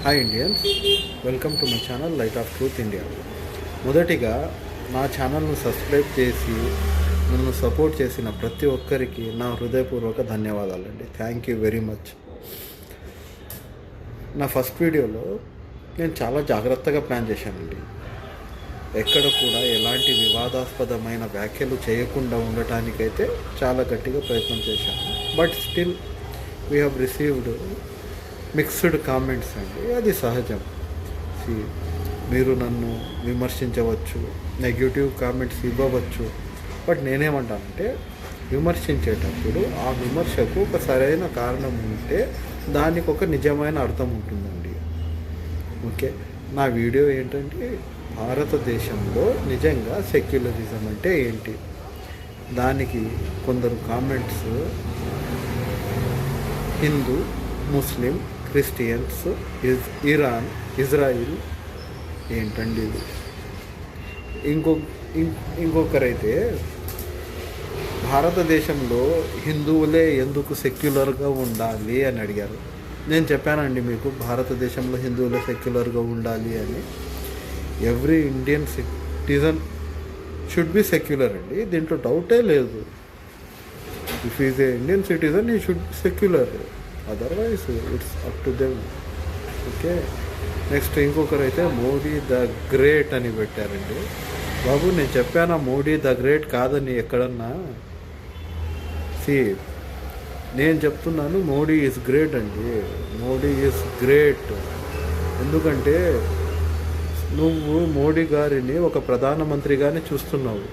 Hi Indians, welcome to my channel light of truth India. మొదటిగా నా ఛానల్ను subscribe చేసి నన్ను సపోర్ట్ చేసిన ప్రతి ఒక్కరికి నా హృదయపూర్వక ధన్యవాదాలండి. Thank you very much. నా ఫస్ట్ వీడియోలో నేను చాలా జాగ్రత్తగా ప్లాన్ చేశానండి. ఎక్కడ కూడా ఎలాంటి వివాదాస్పదమైన వ్యాఖ్యలు చేయకుండా ఉండటానికైతే చాలా గట్టిగా ప్రయత్నం చేశాను. But still we have received mixed comments అండి. అది సహజం. మీరు నన్ను విమర్శించవచ్చు, నెగిటివ్ కామెంట్స్ ఇవ్వవచ్చు. బట్ నేనేమంటానంటే, విమర్శించేటప్పుడు ఆ విమర్శకు ఒక సరైన కారణం ఉంటే దానికి ఒక నిజమైన అర్థం ఉంటుందండి. ఓకే, నా వీడియో ఏంటంటే భారతదేశంలో నిజంగా సెక్యులరిజం అంటే ఏంటి. దానికి కొందరు కామెంట్స్ హిందూ, ముస్లిం, క్రిస్టియన్స్, ఇరాన్, ఇజ్రాయిల్ ఏంటండి ఇది. ఇంకొకరైతే భారతదేశంలో హిందువులే ఎందుకు సెక్యులర్గా ఉండాలి అని అడిగారు. నేను చెప్పానండి మీకు, భారతదేశంలో హిందువులే సెక్యులర్గా ఉండాలి అని. Every Indian citizen should be secular అండి, దీంట్లో డౌటే లేదు. If is a Indian citizen ఈ should be secular, otherwise it's up to them. Okay, next ఇంకొకరైతే మోడీ ద గ్రేట్ అని పెట్టారండి. బాబు, నేను చెప్పానా మోడీ ద గ్రేట్ కాదని ఎక్కడన్నా? నేను చెప్తున్నాను మోడీ ఈజ్ గ్రేట్ అండి. Modi is great. ఎందుకంటే నువ్వు మోడీ గారిని ఒక ప్రధానమంత్రిగానే చూస్తున్నావు,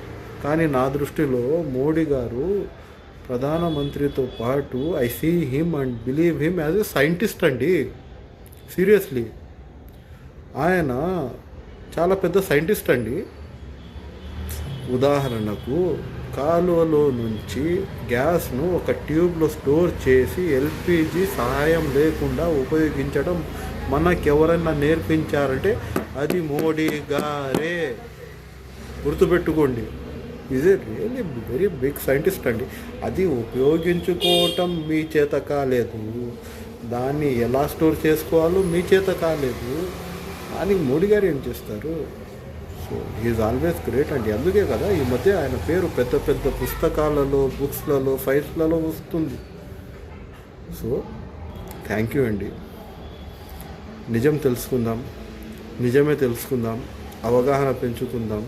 కానీ నా దృష్టిలో మోడీ గారు ప్రధానమంత్రితో పాటు I see him and believe him as a scientist అండి. సీరియస్లీ, ఆయన చాలా పెద్ద సైంటిస్ట్ అండి. ఉదాహరణకు, కాలువలో నుంచి గ్యాస్ను ఒక ట్యూబ్లో స్టోర్ చేసి ఎల్పిజి సహాయం లేకుండా ఉపయోగించడం మనకెవరైనా నేర్పించారంటే అది మోడీ గారే. గుర్తుపెట్టుకోండి, is a really very big scientist అండి. అది ఉపయోగించుకోవటం మీ చేత కాలేదు, దాన్ని ఎలా స్టోర్ చేసుకోవాలో మీ చేత కాలేదు. దానికి మోడీ గారు ఏం చేస్తారు? సో హీఈస్ ఆల్వేస్ గ్రేట్ అండి. అందుకే కదా ఈ మధ్య ఆయన పేరు పెద్ద పెద్ద పుస్తకాలలో, బుక్స్లలో, ఫైల్స్లలో వస్తుంది. సో థ్యాంక్ యూ అండి. నిజం తెలుసుకుందాం, నిజమే తెలుసుకుందాం, అవగాహన పెంచుకుందాం.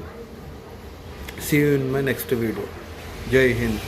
See you in my next video. Jai Hind.